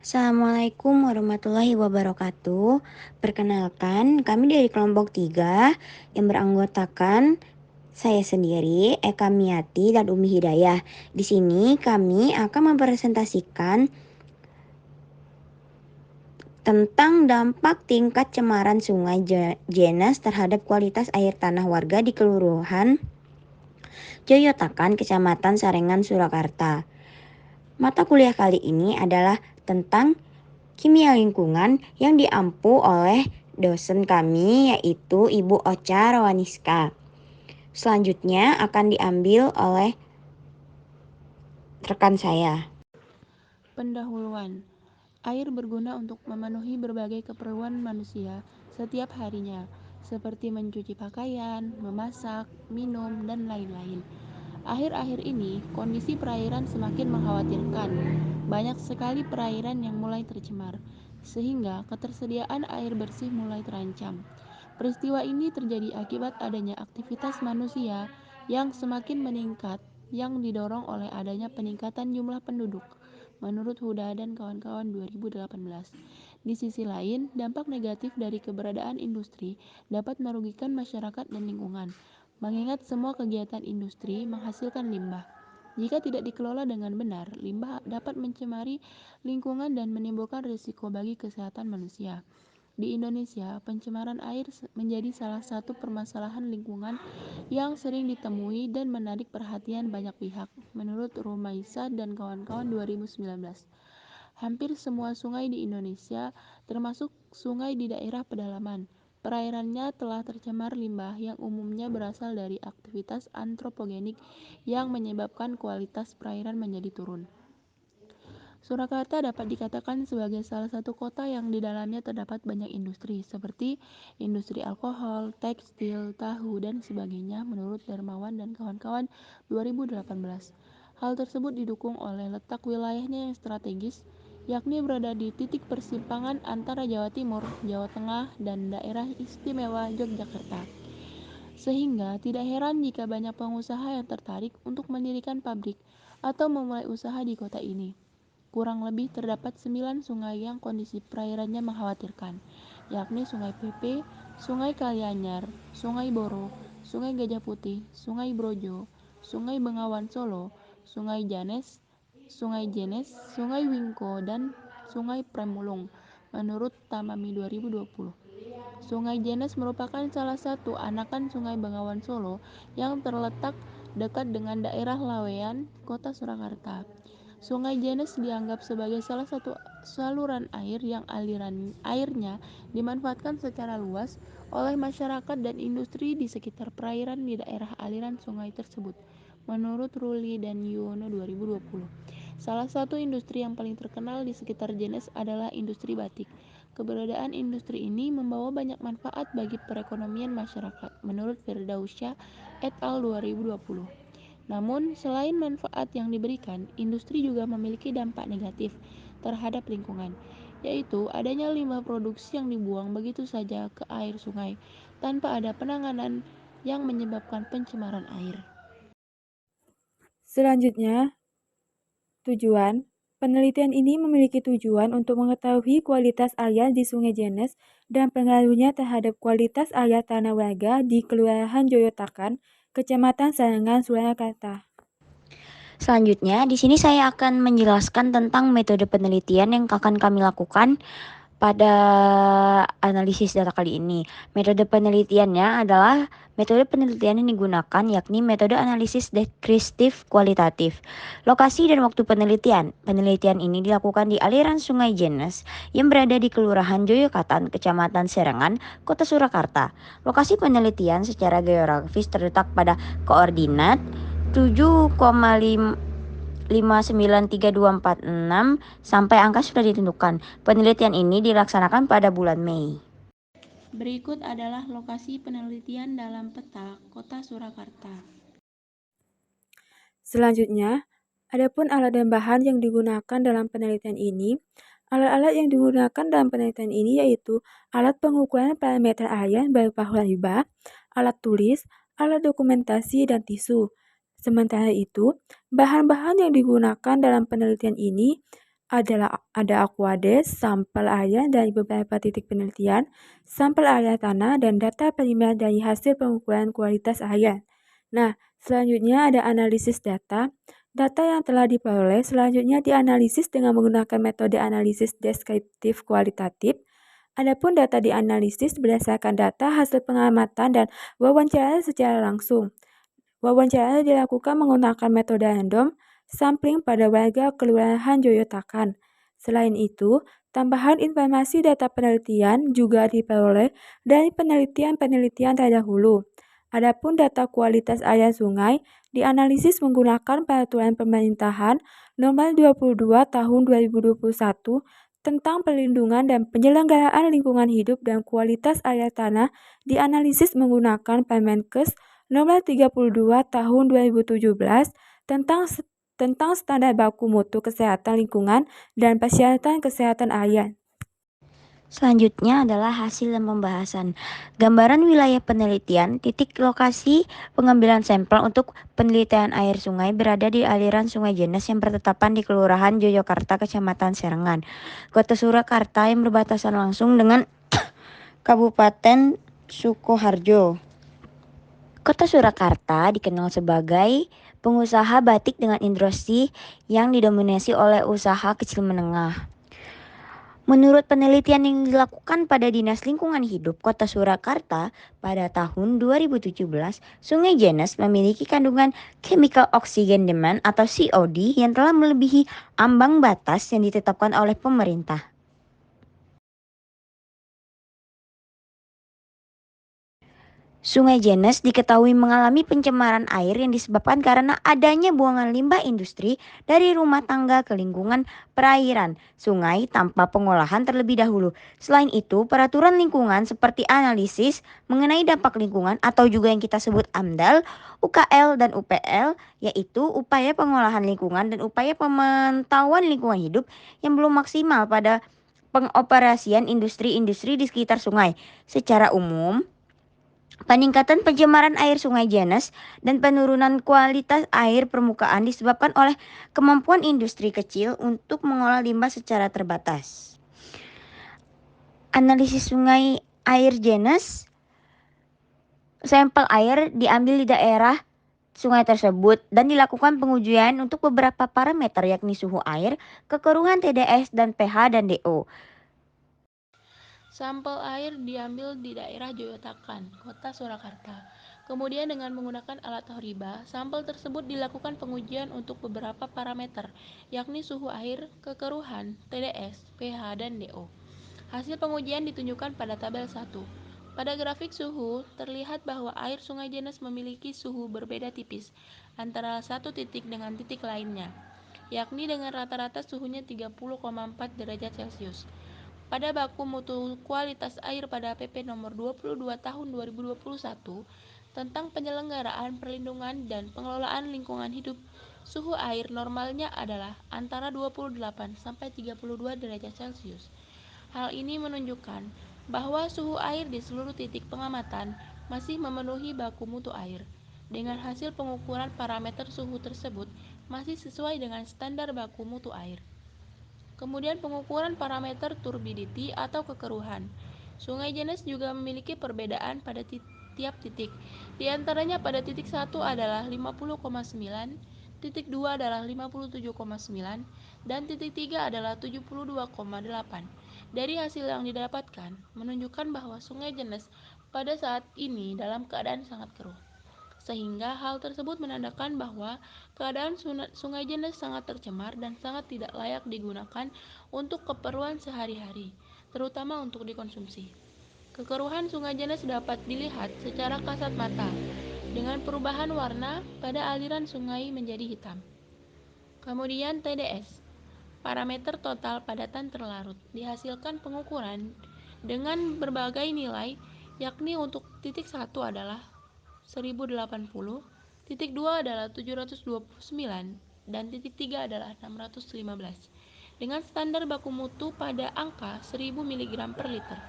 Assalamualaikum warahmatullahi wabarakatuh. Perkenalkan, kami dari kelompok 3 yang beranggotakan saya sendiri, Eka Miati dan Umi Hidayah. Di sini kami akan mempresentasikan tentang dampak tingkat cemaran Sungai Jenes terhadap kualitas air tanah warga di Kelurahan Joyotakan, Kecamatan Sarengan, Surakarta. Mata kuliah kali ini adalah tentang kimia lingkungan yang diampu oleh dosen kami yaitu Ibu Ocha Rawaniska. Selanjutnya akan diambil oleh rekan saya. Pendahuluan. Air berguna untuk memenuhi berbagai keperluan manusia setiap harinya, seperti mencuci pakaian, memasak, minum, dan lain-lain. Akhir-akhir ini, kondisi perairan semakin mengkhawatirkan. Banyak sekali perairan yang mulai tercemar, sehingga ketersediaan air bersih mulai terancam. Peristiwa ini terjadi akibat adanya aktivitas manusia yang semakin meningkat yang didorong oleh adanya peningkatan jumlah penduduk, menurut Huda dan kawan-kawan 2018. Di sisi lain, dampak negatif dari keberadaan industri dapat merugikan masyarakat dan lingkungan, mengingat semua kegiatan industri menghasilkan limbah. Jika tidak dikelola dengan benar, limbah dapat mencemari lingkungan dan menimbulkan risiko bagi kesehatan manusia. Di Indonesia, pencemaran air menjadi salah satu permasalahan lingkungan yang sering ditemui dan menarik perhatian banyak pihak, menurut Rumaisa dan kawan-kawan 2019. Hampir semua sungai di Indonesia, termasuk sungai di daerah pedalaman, perairannya telah tercemar limbah yang umumnya berasal dari aktivitas antropogenik yang menyebabkan kualitas perairan menjadi turun. Surakarta dapat dikatakan sebagai salah satu kota yang di dalamnya terdapat banyak industri, seperti industri alkohol, tekstil, tahu, dan sebagainya menurut Darmawan dan kawan-kawan 2018. Hal tersebut didukung oleh letak wilayahnya yang strategis, yakni berada di titik persimpangan antara Jawa Timur, Jawa Tengah, dan daerah istimewa Yogyakarta. Sehingga tidak heran jika banyak pengusaha yang tertarik untuk mendirikan pabrik atau memulai usaha di kota ini. Kurang lebih terdapat 9 sungai yang kondisi perairannya mengkhawatirkan, yakni Sungai Pepe, Sungai Kalianyar, Sungai Boro, Sungai Gajah Putih, Sungai Brojo, Sungai Bengawan Solo, Sungai Jenes, Sungai Wingko, dan Sungai Premulung, menurut Tamami 2020. Sungai Jenes merupakan salah satu anakan Sungai Bengawan Solo yang terletak dekat dengan daerah Laweyan, Kota Surakarta. Sungai Jenes dianggap sebagai salah satu saluran air yang aliran airnya dimanfaatkan secara luas oleh masyarakat dan industri di sekitar perairan di daerah aliran sungai tersebut. Menurut Ruli dan Yuwono 2020, salah satu industri yang paling terkenal di sekitar Jenes adalah industri batik. Keberadaan industri ini membawa banyak manfaat bagi perekonomian masyarakat, menurut Firdausya et al. 2020. Namun, selain manfaat yang diberikan, industri juga memiliki dampak negatif terhadap lingkungan, yaitu adanya limbah produksi yang dibuang begitu saja ke air sungai tanpa ada penanganan yang menyebabkan pencemaran air. Selanjutnya, tujuan. Penelitian ini memiliki tujuan untuk mengetahui kualitas air di Sungai Jenes dan pengaruhnya terhadap kualitas air tanah warga di Kelurahan Joyotakan, Kecamatan Sarengan, Surakarta. Selanjutnya, di sini saya akan menjelaskan tentang metode penelitian yang akan kami lakukan pada analisis data kali ini. Metode penelitiannya adalah metode penelitian yang digunakan yakni metode analisis deskriptif kualitatif. Lokasi dan waktu penelitian. Penelitian ini dilakukan di aliran Sungai Jenes yang berada di Kelurahan Joyokatan, Kecamatan Serengan, Kota Surakarta. Lokasi penelitian secara geografis terletak pada koordinat 7,5 59326 sampai angka sudah ditentukan. Penelitian ini dilaksanakan pada bulan Mei. Berikut adalah lokasi penelitian dalam peta Kota Surakarta. Selanjutnya, adapun alat dan bahan yang digunakan dalam penelitian ini. Alat-alat yang digunakan dalam penelitian ini yaitu alat pengukuran parameter air berupa limbah, alat tulis, alat dokumentasi, dan tisu. Sementara itu, bahan-bahan yang digunakan dalam penelitian ini Ada Aquades, sampel air dari beberapa titik penelitian, sampel air tanah, dan data primer dari hasil pengukuran kualitas air. Nah, selanjutnya ada analisis data. Data yang telah diperoleh selanjutnya dianalisis dengan menggunakan metode analisis deskriptif kualitatif. Adapun data dianalisis berdasarkan data hasil pengamatan dan wawancara secara langsung. Wawancara dilakukan menggunakan metode random sampling pada warga Kelurahan Joyotakan. Selain itu, tambahan informasi data penelitian juga diperoleh dari penelitian-penelitian terdahulu. Adapun data kualitas air sungai dianalisis menggunakan Peraturan Pemerintahan Nomor 22 Tahun 2021 tentang perlindungan dan penyelenggaraan lingkungan hidup dan kualitas air tanah dianalisis menggunakan Permenkes Nomor 32 Tahun 2017 tentang standar baku mutu kesehatan lingkungan dan persyaratan kesehatan air. Selanjutnya adalah hasil dan pembahasan. Gambaran wilayah penelitian, titik lokasi pengambilan sampel untuk penelitian air sungai berada di aliran Sungai Jenes yang bertetapan di Kelurahan Joyokarta, Kecamatan Serengan, Kota Surakarta yang berbatasan langsung dengan Kabupaten Sukoharjo. Kota Surakarta dikenal sebagai pengusaha batik dengan industri yang didominasi oleh usaha kecil menengah. Menurut penelitian yang dilakukan pada Dinas Lingkungan Hidup Kota Surakarta pada tahun 2017, Sungai Jenes memiliki kandungan chemical oxygen demand atau COD yang telah melebihi ambang batas yang ditetapkan oleh pemerintah. Sungai Jenes diketahui mengalami pencemaran air yang disebabkan karena adanya buangan limbah industri dari rumah tangga ke lingkungan perairan sungai tanpa pengolahan terlebih dahulu. Selain itu, peraturan lingkungan seperti analisis mengenai dampak lingkungan atau juga yang kita sebut AMDAL, UKL dan UPL, yaitu upaya pengolahan lingkungan dan upaya pemantauan lingkungan hidup yang belum maksimal pada pengoperasian industri-industri di sekitar sungai. Secara umum, peningkatan pencemaran air Sungai Jenes dan penurunan kualitas air permukaan disebabkan oleh kemampuan industri kecil untuk mengolah limbah secara terbatas. Analisis sungai air Jenes, sampel air diambil di daerah sungai tersebut dan dilakukan pengujian untuk beberapa parameter yakni suhu air, kekeruhan TDS dan pH dan DO. Sampel air diambil di daerah Joyotakan, Kota Surakarta. Kemudian dengan menggunakan alat Horiba, sampel tersebut dilakukan pengujian untuk beberapa parameter, yakni suhu air, kekeruhan, TDS, pH, dan DO. Hasil pengujian ditunjukkan pada tabel 1. Pada grafik suhu, terlihat bahwa air Sungai Jenes memiliki suhu berbeda tipis antara satu titik dengan titik lainnya, yakni dengan rata-rata suhunya 30,4 derajat Celcius. Pada baku mutu kualitas air pada PP nomor 22 tahun 2021 tentang penyelenggaraan perlindungan dan pengelolaan lingkungan hidup, suhu air normalnya adalah antara 28 sampai 32 derajat Celcius. Hal ini menunjukkan bahwa suhu air di seluruh titik pengamatan masih memenuhi baku mutu air. Dengan hasil pengukuran parameter suhu tersebut masih sesuai dengan standar baku mutu air. Kemudian pengukuran parameter turbidity atau kekeruhan. Sungai Jenes juga memiliki perbedaan pada tiap titik. Di antaranya pada titik 1 adalah 50,9, titik 2 adalah 57,9, dan titik 3 adalah 72,8. Dari hasil yang didapatkan, menunjukkan bahwa Sungai Jenes pada saat ini dalam keadaan sangat keruh. Sehingga hal tersebut menandakan bahwa keadaan Sungai Jenes sangat tercemar dan sangat tidak layak digunakan untuk keperluan sehari-hari, terutama untuk dikonsumsi. Kekeruhan Sungai Jenes dapat dilihat secara kasat mata dengan perubahan warna pada aliran sungai menjadi hitam. Kemudian TDS, parameter total padatan terlarut, dihasilkan pengukuran dengan berbagai nilai, yakni untuk titik 1 adalah 1080, titik 2 adalah 729, dan titik 3 adalah 615, dengan standar baku mutu pada angka 1000 mg per liter.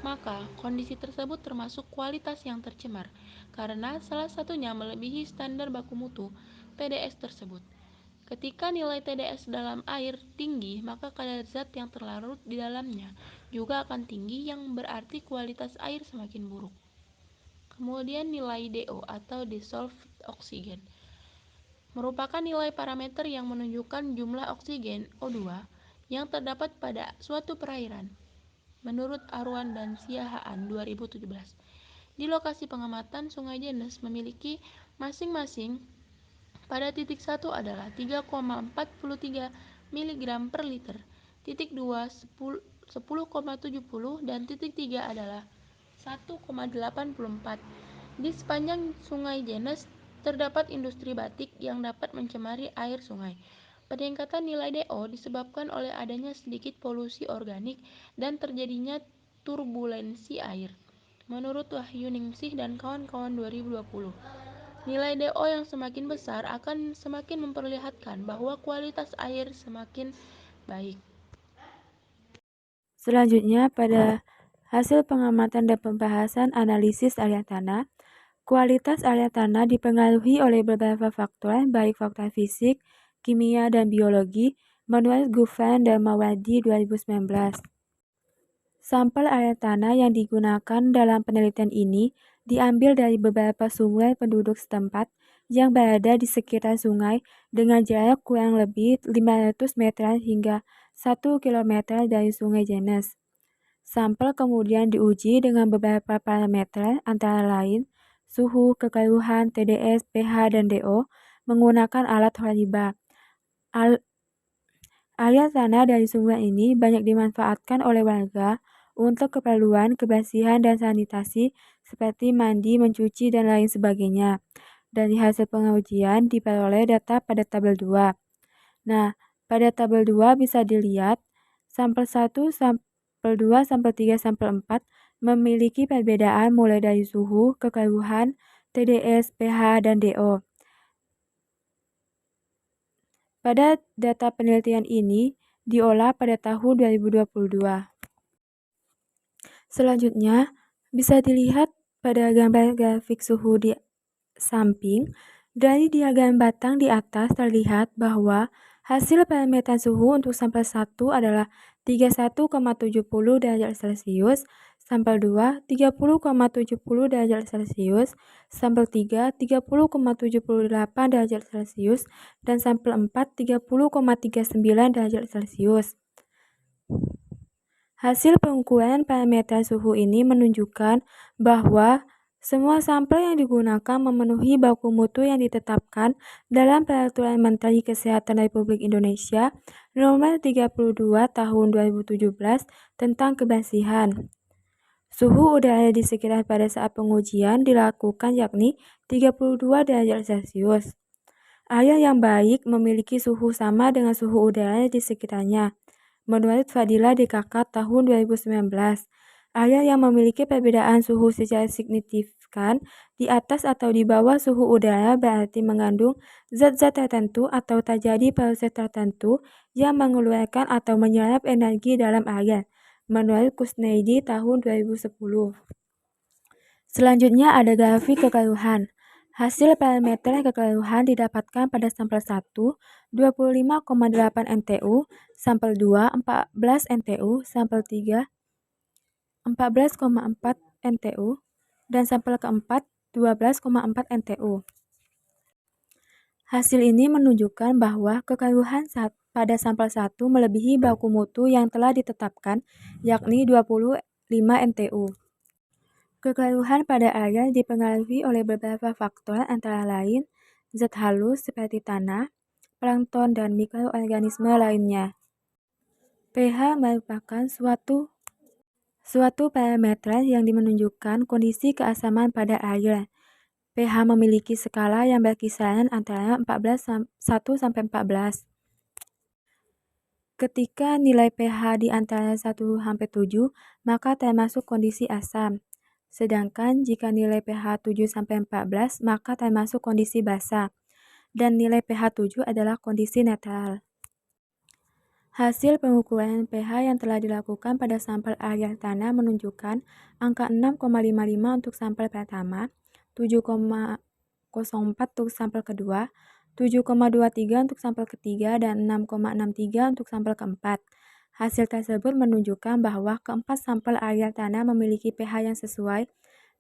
Maka, kondisi tersebut termasuk kualitas yang tercemar, karena salah satunya melebihi standar baku mutu TDS tersebut. Ketika nilai TDS dalam air tinggi, maka kadar zat yang terlarut di dalamnya juga akan tinggi, yang berarti kualitas air semakin buruk. Kemudian nilai DO atau dissolved oxygen merupakan nilai parameter yang menunjukkan jumlah oksigen O2 yang terdapat pada suatu perairan. Menurut Arwan dan Siahaan 2017, di lokasi pengamatan Sungai Jenes memiliki masing-masing pada titik 1 adalah 3,43 mg per liter, titik 2 10,70 dan titik 3 adalah 1,84. Di sepanjang Sungai Jenes terdapat industri batik yang dapat mencemari air sungai. Peningkatan nilai DO disebabkan oleh adanya sedikit polusi organik dan terjadinya turbulensi air. Menurut Wahyu Ningsih dan kawan-kawan 2020, nilai DO yang semakin besar akan semakin memperlihatkan bahwa kualitas air semakin baik. Selanjutnya, pada hasil pengamatan dan pembahasan analisis area tanah, kualitas area tanah dipengaruhi oleh beberapa faktor, baik faktor fisik, kimia, dan biologi, menurut Guven dan Mawardi 2019. Sampel area tanah yang digunakan dalam penelitian ini diambil dari beberapa sumber penduduk setempat yang berada di sekitar sungai dengan jarak kurang lebih 500 meter hingga 1 km dari Sungai Jenes. Sampel kemudian diuji dengan beberapa parameter antara lain suhu, kekeruhan, TDS, pH, dan DO menggunakan alat Horiba. Area tanah dari sumber ini banyak dimanfaatkan oleh warga untuk keperluan kebersihan dan sanitasi seperti mandi, mencuci, dan lain sebagainya. Dari hasil pengujian diperoleh data pada tabel 2. Nah, pada tabel 2 bisa dilihat sampel 1, sampel 2, sampel 3, sampel 4 memiliki perbedaan mulai dari suhu, kekeruhan, TDS, pH, dan DO. Pada data penelitian ini diolah pada tahun 2022. Selanjutnya, bisa dilihat pada gambar grafik suhu di samping. Dari diagram batang di atas terlihat bahwa hasil pemetaan suhu untuk sampel 1 adalah 31,70 derajat Celcius, sampel 2 30,70 derajat Celcius, sampel 3 30,78 derajat Celcius, dan sampel 4 30,39 derajat Celcius. Hasil pengukuran parameter suhu ini menunjukkan bahwa semua sampel yang digunakan memenuhi baku mutu yang ditetapkan dalam Peraturan Menteri Kesehatan Republik Indonesia Nomor 32 Tahun 2017 tentang kebersihan. Suhu udara di sekitar pada saat pengujian dilakukan yakni 32 derajat Celcius. Air yang baik memiliki suhu sama dengan suhu udara di sekitarnya. Menurut Fadila DKK tahun 2019, air yang memiliki perbedaan suhu secara signifikan di atas atau di bawah suhu udara berarti mengandung zat-zat tertentu atau terjadi proses tertentu yang mengeluarkan atau menyerap energi dalam air. Menurut Kusneidi tahun 2010. Selanjutnya ada grafik kekeruhan. Hasil parameter kekeruhan didapatkan pada sampel 1, 25,8 NTU, sampel 2, 14 NTU, sampel 3, 14,4 NTU, dan sampel keempat, 12,4 NTU. Hasil ini menunjukkan bahwa kekeruhan pada sampel 1 melebihi baku mutu yang telah ditetapkan, yakni 25 NTU. Kekeruhan pada air dipengaruhi oleh beberapa faktor antara lain zat halus seperti tanah, plankton, dan mikroorganisme lainnya. pH merupakan suatu parameter yang menunjukkan kondisi keasaman pada air. pH memiliki skala yang berkisaran antara 1 sampai 14. Ketika nilai pH di antara 1 sampai 7, maka termasuk kondisi asam. Sedangkan jika nilai pH 7-14 maka termasuk kondisi basa, dan nilai pH 7 adalah kondisi netral. Hasil pengukuran pH yang telah dilakukan pada sampel air tanah menunjukkan angka 6,55 untuk sampel pertama, 7,04 untuk sampel kedua, 7,23 untuk sampel ketiga, dan 6,63 untuk sampel keempat. Hasil tersebut menunjukkan bahwa keempat sampel air tanah memiliki pH yang sesuai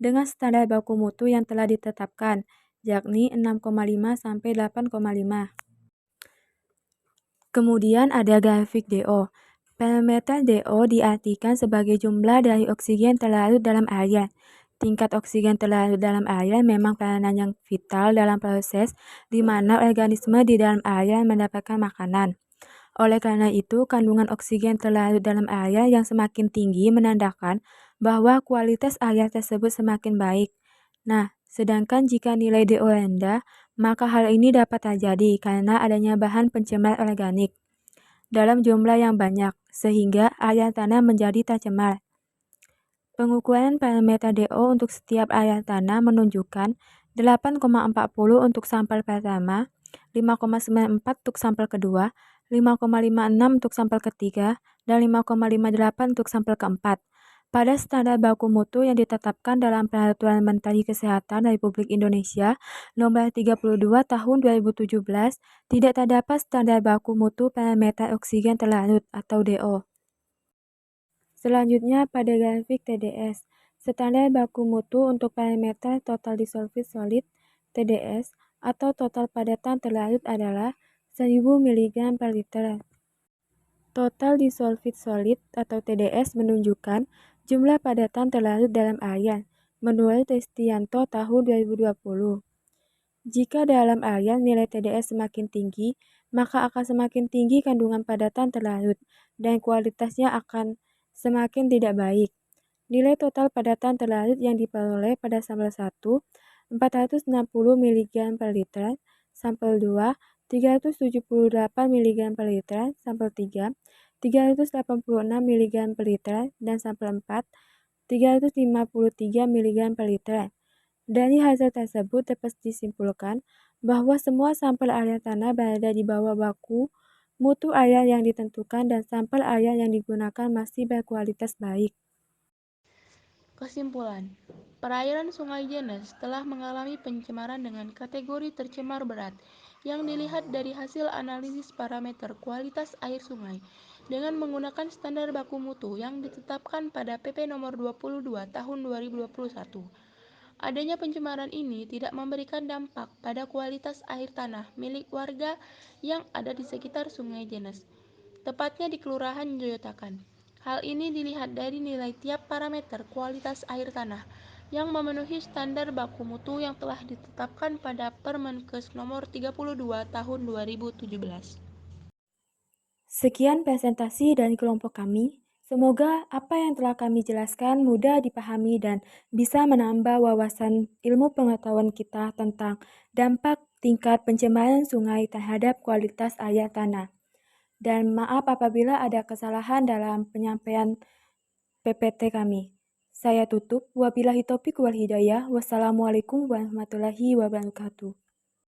dengan standar baku mutu yang telah ditetapkan, yakni 6,5 sampai 8,5. Kemudian ada grafik DO. Parameter DO diartikan sebagai jumlah dari oksigen terlarut dalam air. Tingkat oksigen terlarut dalam air memang peranan yang vital dalam proses di mana organisme di dalam air mendapatkan makanan. Oleh karena itu, kandungan oksigen terlarut dalam air yang semakin tinggi menandakan bahwa kualitas air tersebut semakin baik. Nah, sedangkan jika nilai DO rendah, maka hal ini dapat terjadi karena adanya bahan pencemar organik dalam jumlah yang banyak, sehingga air tanah menjadi tercemar. Pengukuran parameter DO untuk setiap air tanah menunjukkan 8,40 untuk sampel pertama, 5,94 untuk sampel kedua, 5,56 untuk sampel ketiga, dan 5,58 untuk sampel keempat. Pada standar baku mutu yang ditetapkan dalam Peraturan Menteri Kesehatan Republik Indonesia Nomor 32 Tahun 2017, tidak terdapat standar baku mutu parameter oksigen terlarut atau DO. Selanjutnya pada grafik TDS, standar baku mutu untuk parameter total dissolved solid TDS atau total padatan terlarut adalah 1000 mg per liter. Total dissolved solid atau TDS menunjukkan jumlah padatan terlarut dalam air menurut Tristianto tahun 2020. Jika dalam air nilai TDS semakin tinggi, maka akan semakin tinggi kandungan padatan terlarut dan kualitasnya akan semakin tidak baik. Nilai total padatan terlarut yang diperoleh pada sampel 1, 460 mg per liter, sampel 2, 378 mg per liter, sampel 3, 386 mg per liter, dan sampel 4, 353 mg per liter. Dari hasil tersebut dapat disimpulkan bahwa semua sampel air tanah berada di bawah baku mutu air yang ditentukan dan sampel air yang digunakan masih berkualitas baik. Kesimpulan, perairan Sungai Jenes telah mengalami pencemaran dengan kategori tercemar berat yang dilihat dari hasil analisis parameter kualitas air sungai dengan menggunakan standar baku mutu yang ditetapkan pada PP nomor 22 tahun 2021. Adanya pencemaran ini tidak memberikan dampak pada kualitas air tanah milik warga yang ada di sekitar Sungai Jenes, tepatnya di Kelurahan Joyotakan. Hal ini dilihat dari nilai tiap parameter kualitas air tanah yang memenuhi standar baku mutu yang telah ditetapkan pada Permenkes nomor 32 tahun 2017. Sekian presentasi dari kelompok kami. Semoga apa yang telah kami jelaskan mudah dipahami dan bisa menambah wawasan ilmu pengetahuan kita tentang dampak tingkat pencemaran sungai terhadap kualitas air tanah. Dan maaf apabila ada kesalahan dalam penyampaian PPT kami. Saya tutup. Wabillahi taufiq wal hidayah. Wassalamualaikum warahmatullahi wabarakatuh.